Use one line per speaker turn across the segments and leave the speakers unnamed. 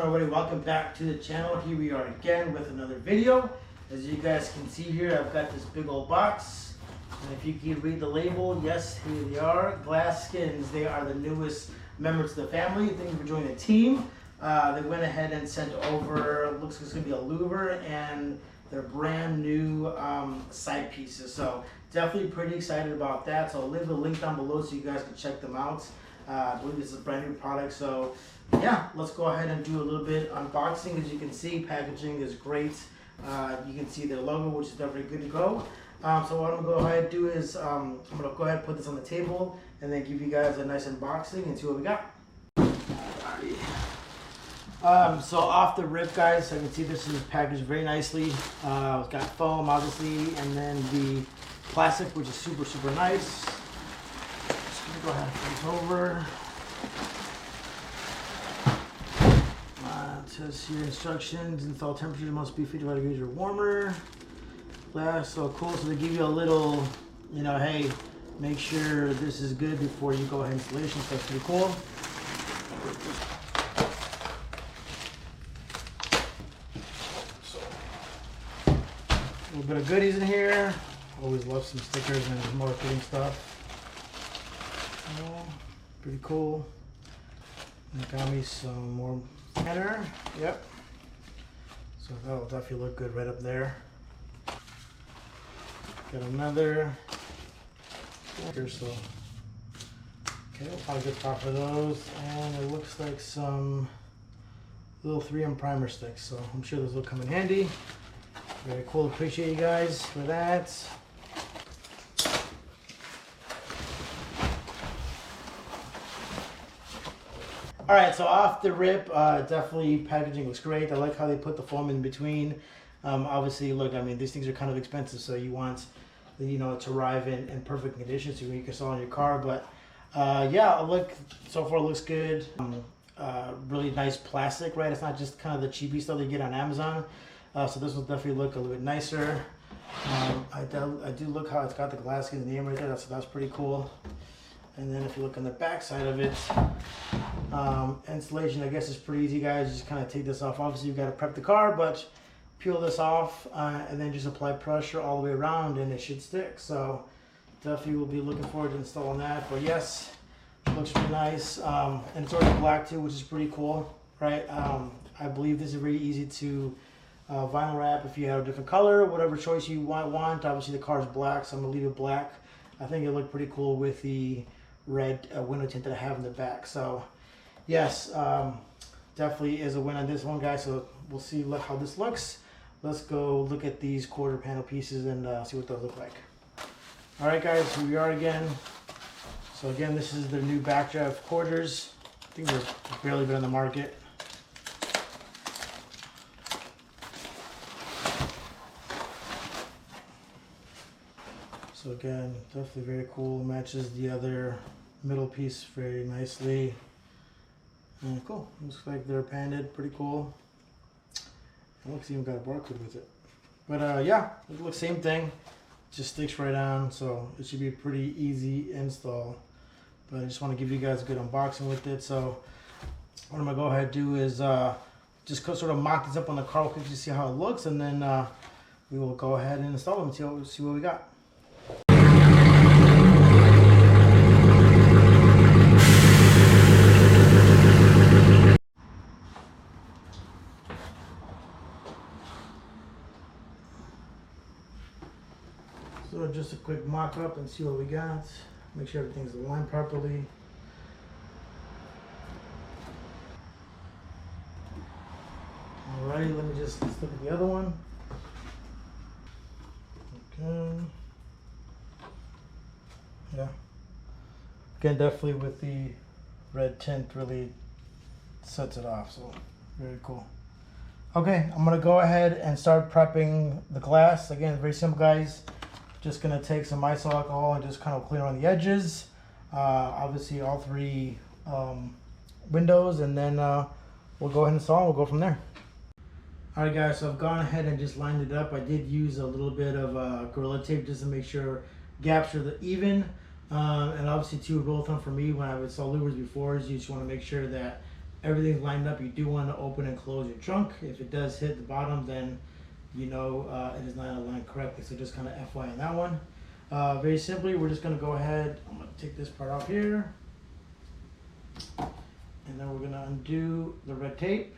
everybody? Welcome back to the channel. Here we are again with another video. As you guys can see here, I've got this big old box. And if you can read the label, yes, here they are. Glassskinz. They are the newest members of the family. Thank you for joining the team. They went ahead and sent over, looks like it's going to be a louver and their brand new side pieces. So definitely pretty excited about that. So I'll leave the link down below so you guys can check them out. I believe this is a brand new product. So yeah, let's go ahead and do a little bit unboxing. As you can see, packaging is great. You can see their logo, which is definitely good to go. So what I'm going to go ahead and do is I'm going to go ahead and put this on the table and then give you guys a nice unboxing and see what we got. So off the rip, guys, I can see this is packaged very nicely. It's got foam, obviously, and then the plastic, which is super nice. Just going to go ahead and flip this over. It says here instructions: install temperature must be 55 degrees or warmer. Glass, so cool. So they give you a little, you know, hey, make sure this is good before you go ahead and installation. So that's pretty cool. So a little bit of goodies in here. Always love some stickers and marketing stuff. Pretty cool. And got me some more banner. Yep. So that'll definitely look good right up there. Got another here, so okay, we'll probably get top of those, and it looks like some little 3M primer sticks, so I'm sure those will come in handy. Very cool. Appreciate you guys for that. All right, so off the rip, definitely packaging looks great. I like how they put the foam in between. Obviously, look, I mean, these things are kind of expensive, so you want, you know, to arrive in perfect condition so you can install in your car. But yeah, look, so far looks good. Really nice plastic, right? It's not just kind of the cheapy stuff that you get on Amazon. So this will definitely look a little bit nicer. I do look how it's got the Glassskinz name right there. That's pretty cool. And then if you look on the back side of it, installation, I guess, is pretty easy, guys. Just kind of take this off. Obviously, you've got to prep the car, but peel this off and then just apply pressure all the way around and it should stick. So definitely will be looking forward to installing that. But yes, it looks really nice. And it's already black too, which is pretty cool, right? I believe this is very easy to vinyl wrap if you have a different color, whatever choice you want. Obviously the car is black, so I'm gonna leave it black. I think it looked pretty cool with the red window tint that I have in the back. So yes, definitely is a win on this one, guys. So we'll see how this looks. Let's go look at these quarter panel pieces and see what those look like. All right, guys, here we are again. So again, this is their new Bakkdraft quarters. I think they've barely been on the market. So again, definitely very cool. Matches the other middle piece very nicely. And cool. Looks like they're painted. Pretty cool. It looks even got a barcode with it. But yeah, it looks same thing. Just sticks right on, so it should be a pretty easy install. But I just want to give you guys a good unboxing with it. So what I'm gonna go ahead and do is just sort of mock this up on the car real quick to see how it looks, and then we will go ahead and install them and see what we got. So just a quick mock up and see what we got. Make sure everything's aligned properly. Alrighty, let me just look at the other one. Okay. Yeah. Again, definitely with the red tint really sets it off, so very cool. Okay, I'm gonna go ahead and start prepping the glass. Again, very simple, guys. Just gonna take some iso alcohol and just kind of clean around the edges. Obviously all three windows, and then we'll go ahead and install and we'll go from there. Alright, guys, so I've gone ahead and just lined it up. I did use a little bit of Gorilla Tape just to make sure gaps are even. And obviously too, rule of thumb for me when I would install louvers before is you just want to make sure that everything's lined up, you do want to open and close your trunk. If it does hit the bottom, then you know it is not aligned correctly. So just kind of FYI on that one. Very simply, we're just going to go ahead. I'm going to take this part off here. And then we're going to undo the red tape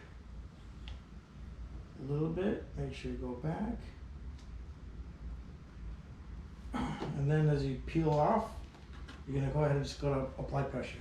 a little bit. Make sure you go back. And then as you peel off, you're going to go ahead and just go to apply pressure.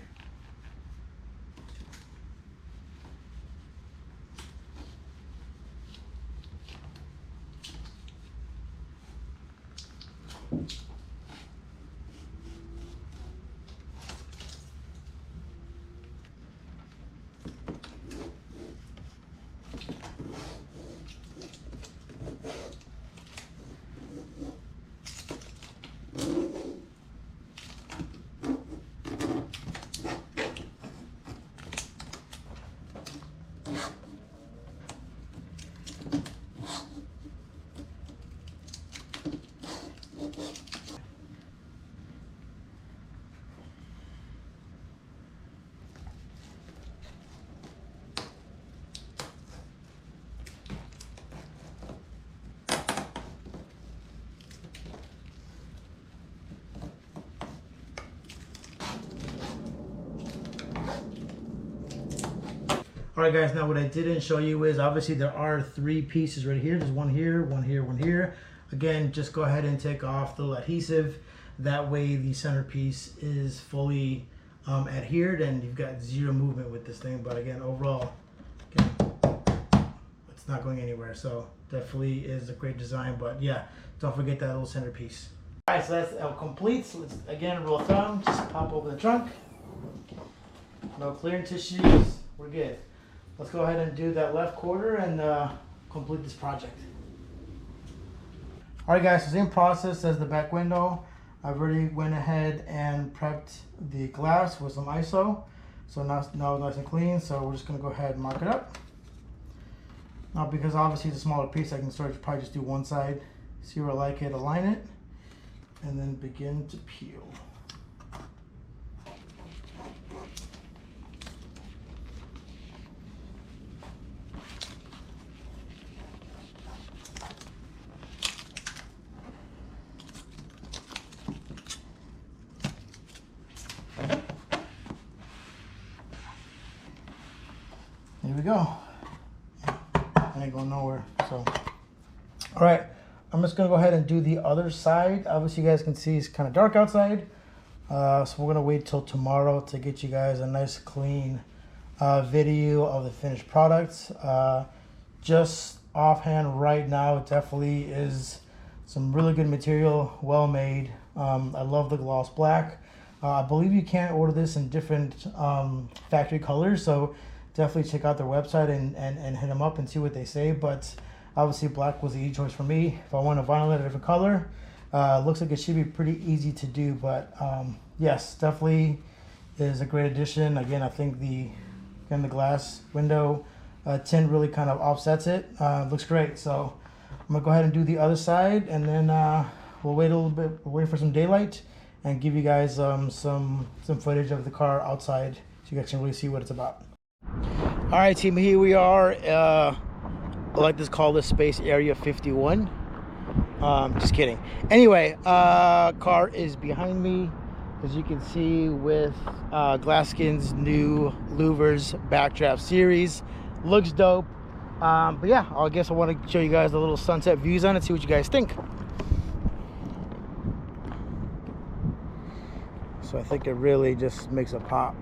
Alright guys, now what I didn't show you is obviously there are 3 pieces right here. There's one here, one here, one here. Again, just go ahead and take off the little adhesive. That way the centerpiece is fully adhered and you've got 0 movement with this thing. But again, overall, again, it's not going anywhere. So definitely is a great design. But yeah, don't forget that little centerpiece. Alright, so that's complete. So let's, again, rule of thumb, just pop open the trunk. No clearance issues, we're good. Let's go ahead and do that left quarter and complete this project. Alright guys, so same process as the back window. I've already went ahead and prepped the glass with some ISO. So now it's nice and clean, so we're just going to go ahead and mark it up. Now because obviously it's a smaller piece, I can probably just do one side, see where I like it, align it, and then begin to peel. Here we go. I ain't going nowhere. So, all right, I'm just gonna go ahead and do the other side. Obviously, you guys can see it's kind of dark outside, so we're gonna wait till tomorrow to get you guys a nice clean video of the finished products. Just offhand, right now, it definitely is some really good material, well made. I love the gloss black. I believe you can order this in different factory colors, so definitely check out their website and hit them up and see what they say. But obviously black was the easy choice for me. If I want to vinyl it a different color, looks like it should be pretty easy to do. But yes, definitely is a great addition. Again, I think the glass window tint really kind of offsets it. Looks great. So I'm gonna go ahead and do the other side, and then we'll wait a little bit. We'll wait for some daylight and give you guys some footage of the car outside so you guys can really see what it's about. All right, team, here we are. I like to call this space area 51. Just kidding. Anyway, car is behind me, as you can see, with Glassskinz new Louvers Bakkdraft series. Looks dope. But yeah, I guess I want to show you guys the little sunset views on it, see what you guys think. So I think it really just makes a pop.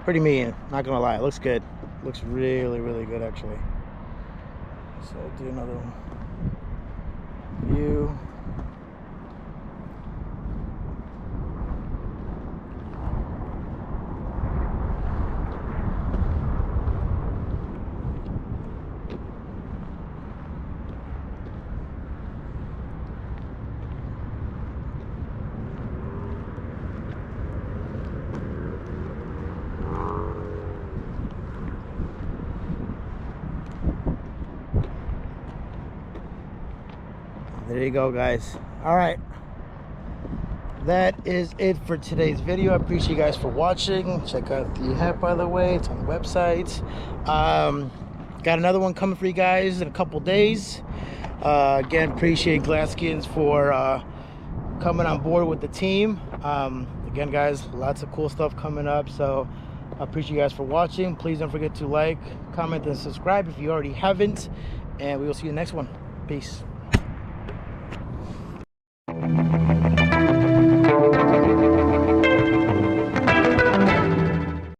Pretty mean, not gonna lie. It looks good. Looks really, really good actually. So I'll do another view. There you go, guys. All right, that is it for today's video. I appreciate you guys for watching. Check out the hat, by the way. It's on the website. Got another one coming for you guys in a couple days. Again, appreciate Glassskinz for coming on board with the team. Again, guys, lots of cool stuff coming up. So I appreciate you guys for watching. Please don't forget to like, comment, and subscribe if you already haven't. And we will see you in the next one. Peace.